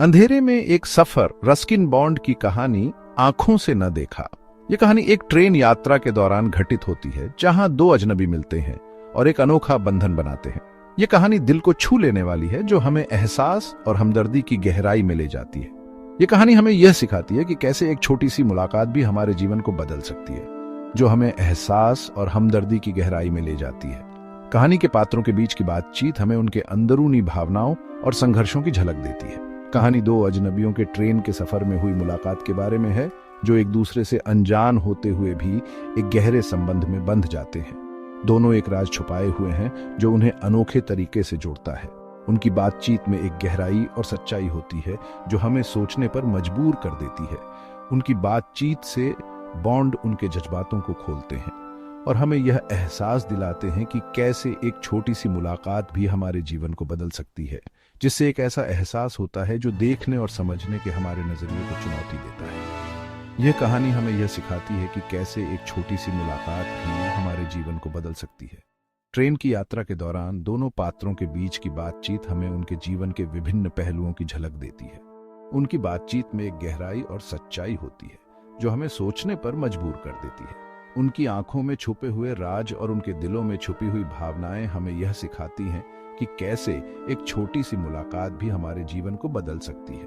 अंधेरे में एक सफर, रस्किन बॉन्ड की कहानी आंखों से न देखा। यह कहानी एक ट्रेन यात्रा के दौरान घटित होती है, जहां दो अजनबी मिलते हैं और एक अनोखा बंधन बनाते हैं। यह कहानी दिल को छू लेने वाली है, जो हमें एहसास और हमदर्दी की गहराई में ले जाती है। यह कहानी हमें यह सिखाती है कि कैसे एक छोटी सी मुलाकात भी हमारे जीवन को बदल सकती है, जो हमें एहसास और हमदर्दी की गहराई में ले जाती है। कहानी के पात्रों के बीच की बातचीत हमें उनके अंदरूनी भावनाओं और संघर्षों की झलक देती है। कहानी दो अजनबियों के ट्रेन के सफर में हुई मुलाकात के बारे में है, जो एक दूसरे से अनजान होते हुए भी एक गहरे संबंध में बंध जाते हैं। दोनों एक राज छुपाए हुए हैं, जो उन्हें अनोखे तरीके से जोड़ता है। उनकी बातचीत में एक गहराई और सच्चाई होती है, जो हमें सोचने पर मजबूर कर देती है। उनकी बातचीत से बॉन्ड उनके जज्बातों को खोलते हैं और हमें यह एहसास दिलाते हैं कि कैसे एक छोटी सी मुलाकात भी हमारे जीवन को बदल सकती है, जिससे एक ऐसा एहसास होता है जो देखने और समझने के हमारे नजरिए को चुनौती देता है। यह कहानी हमें यह सिखाती है कि कैसे एक छोटी सी मुलाकात भी हमारे जीवन को बदल सकती है। ट्रेन की यात्रा के दौरान दोनों पात्रों के बीच की बातचीत हमें उनके जीवन के विभिन्न पहलुओं की झलक देती है। उनकी बातचीत में एक गहराई और सच्चाई होती है, जो हमें सोचने पर मजबूर कर देती है। उनकी आंखों में छुपे हुए राज और उनके दिलों में छुपी हुई भावनाएं हमें यह सिखाती हैं कि कैसे एक छोटी सी मुलाकात भी हमारे जीवन को बदल सकती है।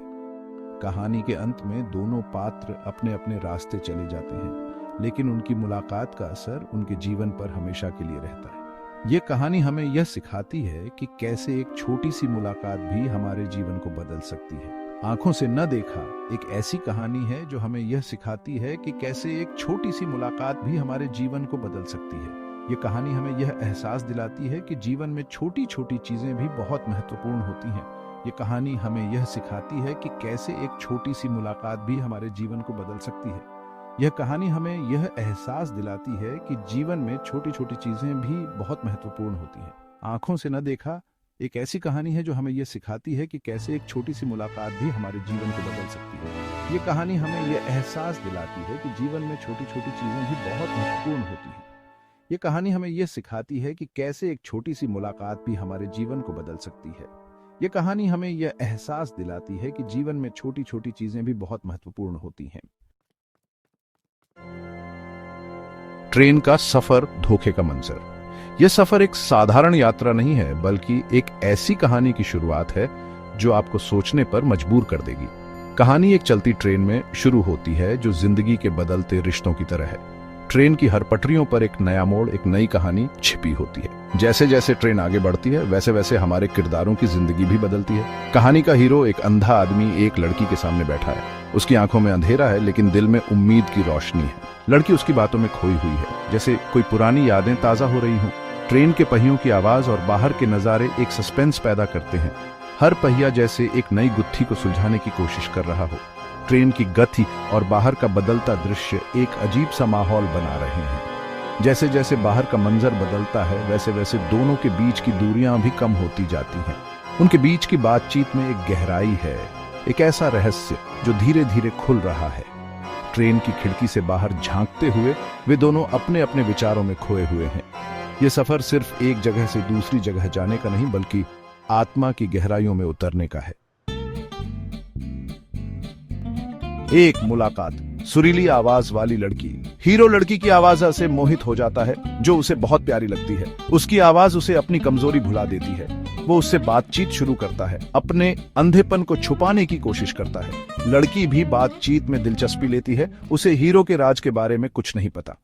कहानी के अंत में दोनों पात्र अपने अपने रास्ते चले जाते हैं, लेकिन उनकी मुलाकात का असर उनके जीवन पर हमेशा के लिए रहता है। यह कहानी हमें यह सिखाती है कि कैसे एक छोटी सी मुलाकात भी हमारे जीवन को बदल सकती है। आंखों से न देखा एक ऐसी कहानी है जो हमें यह सिखाती है कि कैसे एक छोटी सी मुलाकात भी हमारे जीवन को बदल सकती है। ये कहानी हमें यह एहसास दिलाती है कि जीवन में छोटी छोटी चीजें भी बहुत महत्वपूर्ण होती हैं। ये कहानी हमें यह सिखाती है कि कैसे एक छोटी सी मुलाकात भी हमारे जीवन को बदल सकती है। यह कहानी हमें यह एहसास दिलाती है कि जीवन में छोटी छोटी चीजें भी बहुत महत्वपूर्ण होती हैं। आंखों से न देखा एक ऐसी कहानी है जो हमें यह सिखाती है कि कैसे एक छोटी सी मुलाकात भी हमारे जीवन को बदल सकती है। ये कहानी हमें यह एहसास दिलाती है कि जीवन में छोटी छोटी चीजें भी बहुत महत्वपूर्ण होती हैं। ये कहानी हमें यह सिखाती है कि कैसे एक छोटी सी मुलाकात भी हमारे जीवन को बदल सकती है। ये कहानी हमें यह एहसास दिलाती है कि जीवन में छोटी छोटी चीजें भी बहुत महत्वपूर्ण होती हैं। ट्रेन का सफर, धोखे का मंजर। यह सफर एक साधारण यात्रा नहीं है, बल्कि एक ऐसी कहानी की शुरुआत है जो आपको सोचने पर मजबूर कर देगी। कहानी एक चलती ट्रेन में शुरू होती है, जो जिंदगी के बदलते रिश्तों की तरह है। ट्रेन की हर पटरियों पर एक नया मोड़, एक नई कहानी छिपी होती है। जैसे जैसे ट्रेन आगे बढ़ती है, वैसे वैसे हमारे किरदारों की जिंदगी भी बदलती है। कहानी का हीरो, एक अंधा आदमी, एक लड़की के सामने बैठा है। उसकी आंखों में अंधेरा है, लेकिन दिल में उम्मीद की रोशनी है। लड़की उसकी बातों में खोई हुई है, जैसे कोई पुरानी यादें ताजा हो रही हों। ट्रेन के पहियों की आवाज और बाहर के नजारे एक सस्पेंस पैदा करते हैं। हर पहिया जैसे एक नई गुत्थी को सुलझाने की कोशिश कर रहा हो। ट्रेन की गति और बाहर का बदलता दृश्य एक अजीब सा माहौल बना रहे हैं। जैसे जैसे बाहर का मंजर बदलता है, वैसे वैसे दोनों के बीच की दूरियां भी कम होती जाती हैं। उनके बीच की बातचीत में एक गहराई है, एक ऐसा रहस्य जो धीरे धीरे खुल रहा है। ट्रेन की खिड़की से बाहर झांकते हुए वे दोनों अपने अपने विचारों में खोए हुए हैं। यह सफर सिर्फ एक जगह से दूसरी जगह जाने का नहीं, बल्कि आत्मा की गहराइयों में उतरने का है। एक मुलाकात। सुरीली आवाज वाली लड़की। हीरो लड़की की आवाज से मोहित हो जाता है, जो उसे बहुत प्यारी लगती है। उसकी आवाज उसे अपनी कमजोरी भुला देती है। वो उससे बातचीत शुरू करता है, अपने अंधेपन को छुपाने की कोशिश करता है। लड़की भी बातचीत में दिलचस्पी लेती है। उसे हीरो के राज के बारे में कुछ नहीं पता।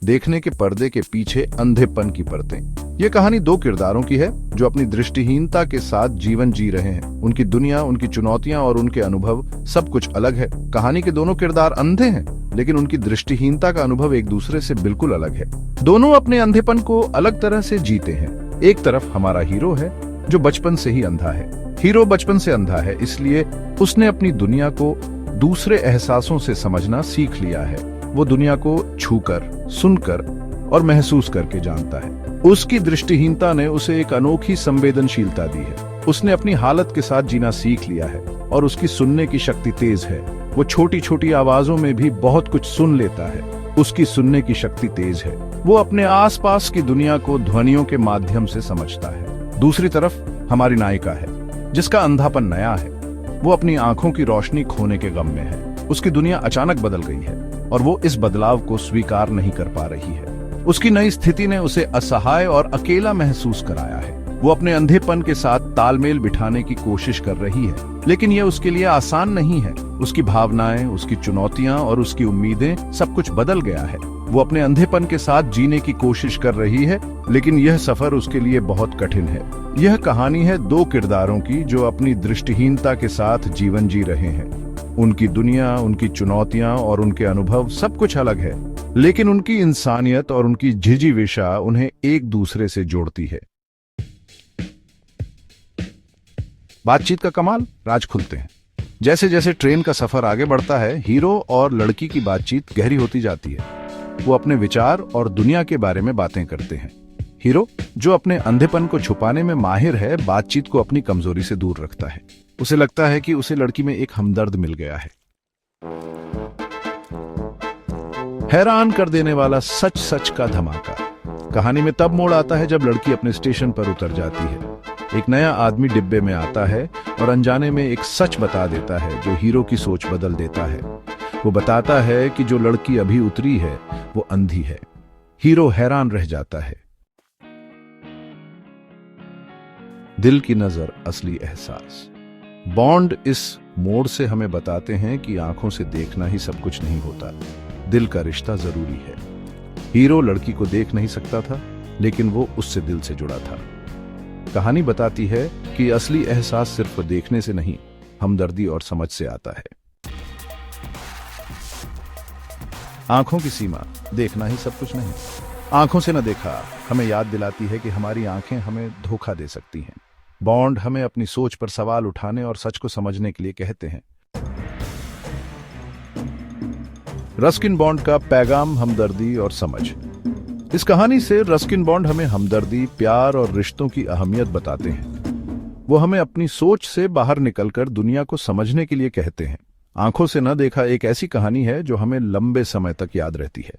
देखने के पर्दे के पीछे अंधेपन की परतें। यह कहानी दो किरदारों की है, जो अपनी दृष्टिहीनता के साथ जीवन जी रहे हैं। उनकी दुनिया, उनकी चुनौतियां और उनके अनुभव सब कुछ अलग है। कहानी के दोनों किरदार अंधे हैं, लेकिन उनकी दृष्टिहीनता का अनुभव एक दूसरे से बिल्कुल अलग है। दोनों अपने अंधेपन को अलग तरह से जीते हैं। एक तरफ हमारा हीरो है, जो बचपन से ही अंधा है। हीरो बचपन से अंधा है, इसलिए उसने अपनी दुनिया को दूसरे एहसासों से समझना सीख लिया है। वो दुनिया को छूकर, सुनकर और महसूस करके जानता है। उसकी दृष्टिहीनता ने उसे एक अनोखी संवेदनशीलता दी है। उसने अपनी हालत के साथ जीना सीख लिया है और उसकी सुनने की शक्ति तेज है। वो छोटी छोटी आवाजों में भी बहुत कुछ सुन लेता है। उसकी सुनने की शक्ति तेज है। वो अपने आसपास की दुनिया को ध्वनियों के माध्यम से समझता है। दूसरी तरफ हमारी नायिका है जिसका अंधापन नया है। वो अपनी आंखों की रोशनी खोने के गम में है। उसकी दुनिया अचानक बदल गई है और वो इस बदलाव को स्वीकार नहीं कर पा रही है। उसकी नई स्थिति ने उसे असहाय और अकेला महसूस कराया है। वो अपने अंधेपन के साथ तालमेल बिठाने की कोशिश कर रही है, लेकिन यह उसके लिए आसान नहीं है। उसकी भावनाएं, उसकी चुनौतियां और उसकी उम्मीदें, सब कुछ बदल गया है। वो अपने अंधेपन के साथ जीने की कोशिश कर रही है, लेकिन यह सफर उसके लिए बहुत कठिन है। यह कहानी है दो किरदारों की जो अपनी दृष्टिहीनता के साथ जीवन जी रहे हैं। उनकी दुनिया, उनकी चुनौतियां और उनके अनुभव सब कुछ अलग है, लेकिन उनकी इंसानियत और उनकी झिझिविषा उन्हें एक दूसरे से जोड़ती है। बातचीत का कमाल, राज खुलते हैं। जैसे जैसे ट्रेन का सफर आगे बढ़ता है, हीरो और लड़की की बातचीत गहरी होती जाती है। वो अपने विचार और दुनिया के बारे में बातें करते हैं। हीरो, जो अपने अंधेपन को छुपाने में माहिर है, बातचीत को अपनी कमजोरी से दूर रखता है। उसे लगता है कि उसे लड़की में एक हमदर्द मिल गया है। हैरान कर देने वाला सच सच का धमाका। कहानी में तब मोड़ आता है जब लड़की अपने स्टेशन पर उतर जाती है। एक नया आदमी डिब्बे में आता है और अनजाने में एक सच बता देता है जो हीरो की सोच बदल देता है। वो बताता है कि जो लड़की अभी उतरी है वो अंधी है। हीरो हैरान रह जाता है। दिल की नजर, असली एहसास। बॉन्ड इस मोड़ से हमें बताते हैं कि आंखों से देखना ही सब कुछ नहीं होता, दिल का रिश्ता जरूरी है। हीरो लड़की को देख नहीं सकता था, लेकिन वो उससे दिल से जुड़ा था। कहानी बताती है कि असली एहसास सिर्फ देखने से नहीं, हमदर्दी और समझ से आता है। आंखों की सीमा, देखना ही सब कुछ नहीं। आंखों से न देखा हमें याद दिलाती है कि हमारी आंखें हमें धोखा दे सकती हैं। बॉन्ड हमें अपनी सोच पर सवाल उठाने और सच को समझने के लिए कहते हैं। रस्किन बॉन्ड का पैगाम, हमदर्दी और समझ। इस कहानी से रस्किन बॉन्ड हमें हमदर्दी, प्यार और रिश्तों की अहमियत बताते हैं। वो हमें अपनी सोच से बाहर निकलकर दुनिया को समझने के लिए कहते हैं। आंखों से न देखा एक ऐसी कहानी है जो हमें लंबे समय तक याद रहती है।